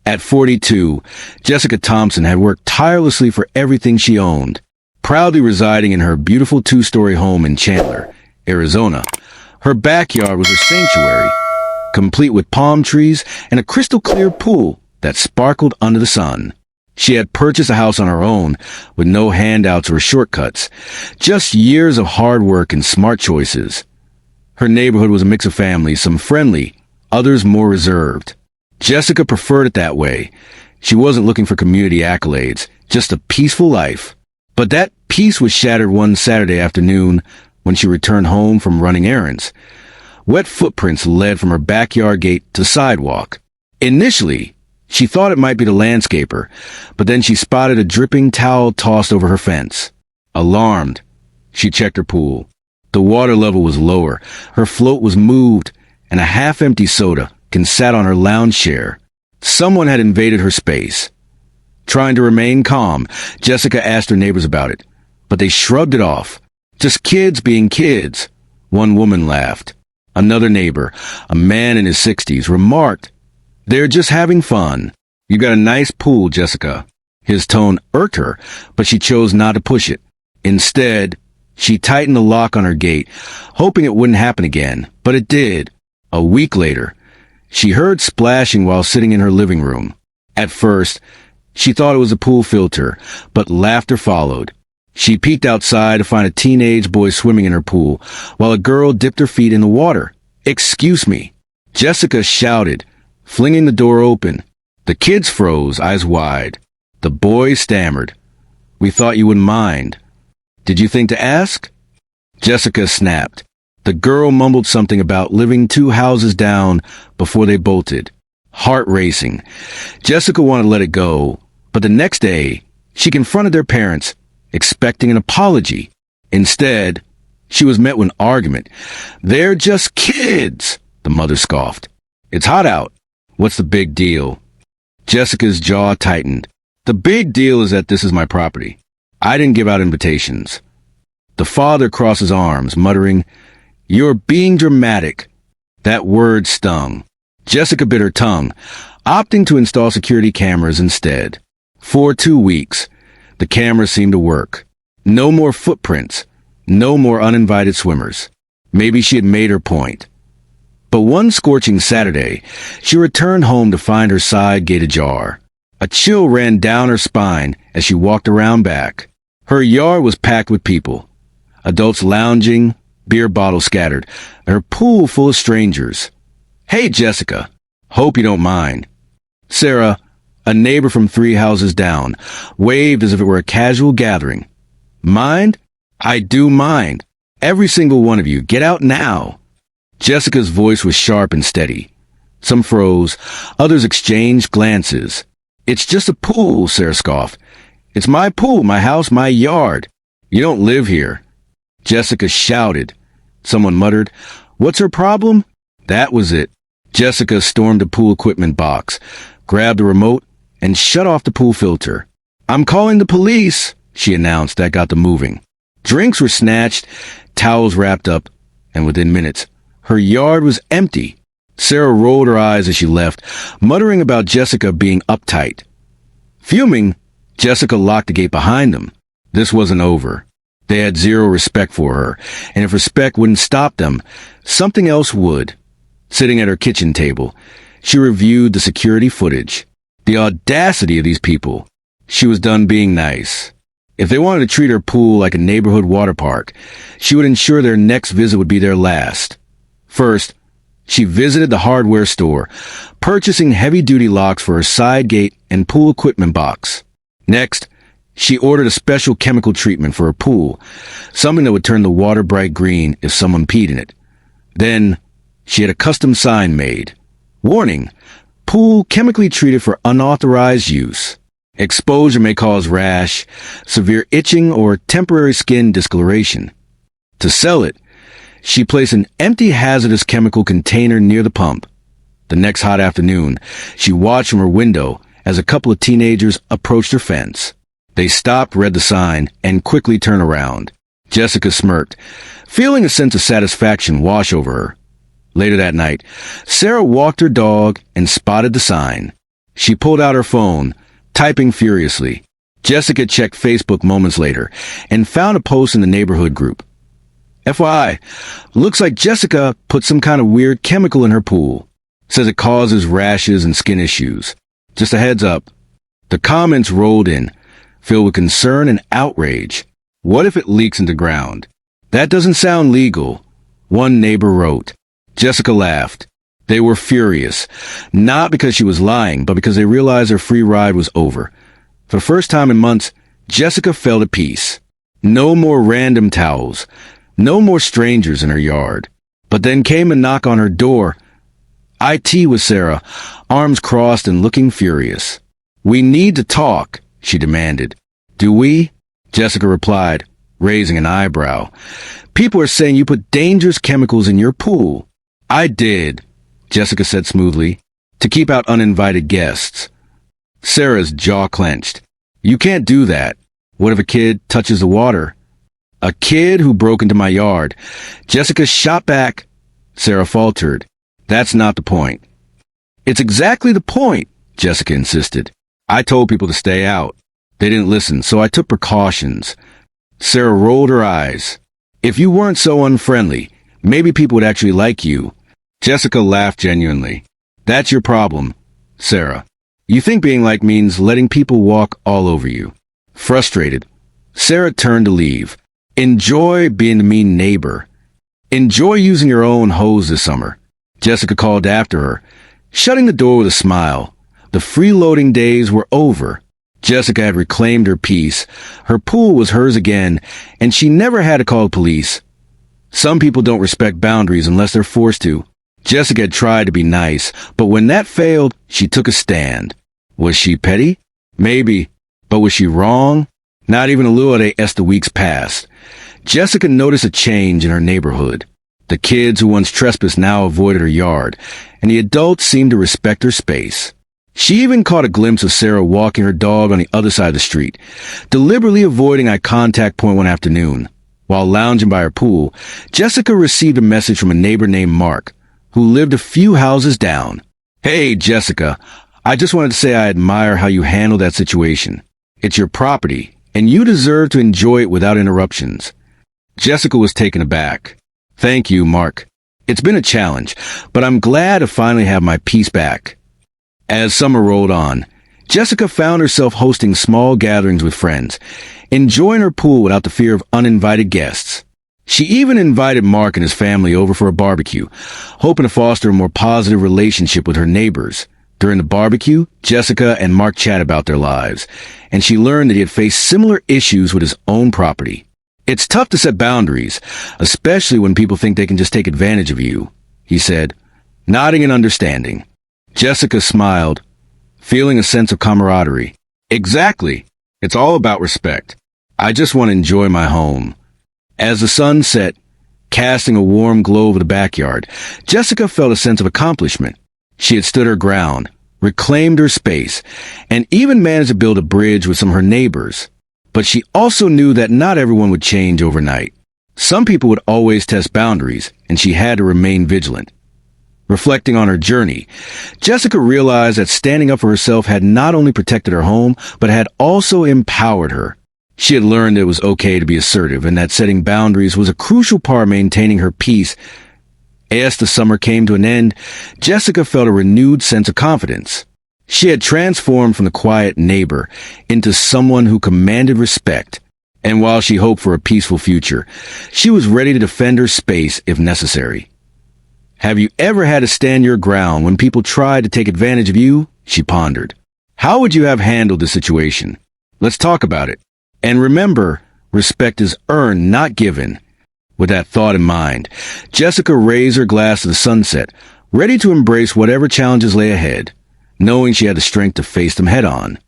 At 42, Jessica Thompson had worked tirelessly for everything she owned, proudly residing in her beautiful two-story home in Chandler, Arizona. Her backyard was her sanctuary, complete with palm trees and a crystal-clear pool that sparkled under the sun. She had purchased a house on her own, with no handouts or shortcuts, just years of hard work and smart choices. Her neighborhood was a mix of families, some friendly, others more reserved. Jessica preferred it that way. She wasn't looking for community accolades, just a peaceful life. But that peace was shattered one Saturday afternoon when she returned home from running errands. Wet footprints led from her backyard gate to sidewalk. Initially, she thought it might be the landscaper, but then she spotted a dripping towel tossed over her fence. Alarmed, she checked her pool. The water level was lower, her float was moved, and a half-empty soda can sat on her lounge chair. Someone had invaded her space. Trying to remain calm, Jessica asked her neighbors about it, but they shrugged it off. Just kids being kids. One woman laughed. Another neighbor, a man in his 60s, remarked, "They're just having fun. You got a nice pool, Jessica." His tone irked her, but she chose not to push it. Instead, she tightened the lock on her gate, hoping it wouldn't happen again, but it did. A week later, she heard splashing while sitting in her living room. At first, she thought it was a pool filter, but laughter followed. She peeked outside to find a teenage boy swimming in her pool, while a girl dipped her feet in the water. "Excuse me," Jessica shouted, flinging the door open. The kids froze, eyes wide. The boy stammered, "We thought you wouldn't mind. Did you think to ask?" Jessica snapped. The girl mumbled something about living 2 houses down before they bolted. Heart racing. Jessica wanted to let it go, but the next day, she confronted their parents, expecting an apology. Instead, she was met with an argument. "They're just kids," the mother scoffed. "It's hot out. What's the big deal?" Jessica's jaw tightened. "The big deal is that this is my property. I didn't give out invitations." The father crossed his arms, muttering, "You're being dramatic." That word stung. Jessica bit her tongue, opting to install security cameras instead. For 2 weeks, the cameras seemed to work. No more footprints. No more uninvited swimmers. Maybe she had made her point. But one scorching Saturday, she returned home to find her side gate ajar. A chill ran down her spine as she walked around back. Her yard was packed with people. Adults lounging, beer bottles scattered, her pool full of strangers. "Hey, Jessica. Hope you don't mind." Sarah, a neighbor from 3 houses down, waved as if it were a casual gathering. "Mind? I do mind. Every single one of you, get out now." Jessica's voice was sharp and steady. Some froze, others exchanged glances. "It's just a pool," Sarah scoffed. "It's my pool, my house, my yard. You don't live here." Jessica shouted. Someone muttered, "What's her problem?" That was it. Jessica stormed the pool equipment box, grabbed the remote, and shut off the pool filter. "I'm calling the police," she announced. That got them moving. Drinks were snatched, towels wrapped up, and within minutes, her yard was empty. Sarah rolled her eyes as she left, muttering about Jessica being uptight. Fuming, Jessica locked the gate behind them. This wasn't over. They had zero respect for her, and if respect wouldn't stop them, something else would. Sitting at her kitchen table, she reviewed the security footage. The audacity of these people. She was done being nice. If they wanted to treat her pool like a neighborhood water park, she would ensure their next visit would be their last. First, she visited the hardware store, purchasing heavy-duty locks for her side gate and pool equipment box. Next, she ordered a special chemical treatment for her pool, something that would turn the water bright green if someone peed in it. Then, she had a custom sign made. Warning: pool chemically treated for unauthorized use. Exposure may cause rash, severe itching, or temporary skin discoloration. To sell it, she placed an empty hazardous chemical container near the pump. The next hot afternoon, she watched from her window as a couple of teenagers approached her fence. They stopped, read the sign, and quickly turned around. Jessica smirked, feeling a sense of satisfaction wash over her. Later that night, Sarah walked her dog and spotted the sign. She pulled out her phone, typing furiously. Jessica checked Facebook moments later and found a post in the neighborhood group. FYI, looks like Jessica put some kind of weird chemical in her pool. Says it causes rashes and skin issues. Just a heads up. The comments rolled in, filled with concern and outrage. What if it leaks into ground? That doesn't sound legal, one neighbor wrote. Jessica laughed. They were furious, not because she was lying, but because they realized their free ride was over. For the first time in months, Jessica felt at peace. No more random towels. No more strangers in her yard. But then came a knock on her door. IT was Sarah, arms crossed and looking furious. We need to talk, she demanded. Do we? Jessica replied, raising an eyebrow. People are saying you put dangerous chemicals in your pool. I did, Jessica said smoothly, to keep out uninvited guests. Sarah's jaw clenched. You can't do that. What if a kid touches the water? A kid who broke into my yard. Jessica shot back. Sarah faltered. That's not the point. It's exactly the point, Jessica insisted. I told people to stay out. They didn't listen, so I took precautions. Sarah rolled her eyes. If you weren't so unfriendly, maybe people would actually like you. Jessica laughed genuinely. That's your problem, Sarah. You think being like means letting people walk all over you. Frustrated, Sarah turned to leave. Enjoy being the mean neighbor. Enjoy using your own hose this summer. Jessica called after her, shutting the door with a smile. The freeloading days were over. Jessica had reclaimed her peace. Her pool was hers again, and she never had to call the police. Some people don't respect boundaries unless they're forced to. Jessica had tried to be nice, but when that failed, she took a stand. Was she petty? Maybe. But was she wrong? Not even a little as the weeks passed. Jessica noticed a change in her neighborhood. The kids who once trespassed now avoided her yard, and the adults seemed to respect her space. She even caught a glimpse of Sarah walking her dog on the other side of the street, deliberately avoiding eye contact point one afternoon. While lounging by her pool, Jessica received a message from a neighbor named Mark, who lived a few houses down. Hey, Jessica, I just wanted to say I admire how you handled that situation. It's your property, and you deserve to enjoy it without interruptions. Jessica was taken aback. Thank you, Mark. It's been a challenge, but I'm glad to finally have my peace back. As summer rolled on, Jessica found herself hosting small gatherings with friends, enjoying her pool without the fear of uninvited guests. She even invited Mark and his family over for a barbecue, hoping to foster a more positive relationship with her neighbors. During the barbecue, Jessica and Mark chatted about their lives, and she learned that he had faced similar issues with his own property. It's tough to set boundaries, especially when people think they can just take advantage of you, he said, nodding in understanding. Jessica smiled, feeling a sense of camaraderie. Exactly. It's all about respect. I just want to enjoy my home. As the sun set, casting a warm glow over the backyard, Jessica felt a sense of accomplishment. She had stood her ground, reclaimed her space, and even managed to build a bridge with some of her neighbors. But she also knew that not everyone would change overnight. Some people would always test boundaries, and she had to remain vigilant. Reflecting on her journey, Jessica realized that standing up for herself had not only protected her home, but had also empowered her. She had learned it was okay to be assertive and that setting boundaries was a crucial part of maintaining her peace. As the summer came to an end, Jessica felt a renewed sense of confidence. She had transformed from the quiet neighbor into someone who commanded respect, and while she hoped for a peaceful future, she was ready to defend her space if necessary. Have you ever had to stand your ground when people tried to take advantage of you? She pondered. How would you have handled the situation? Let's talk about it. And remember, respect is earned, not given. With that thought in mind, Jessica raised her glass to the sunset, ready to embrace whatever challenges lay ahead, knowing she had the strength to face them head on.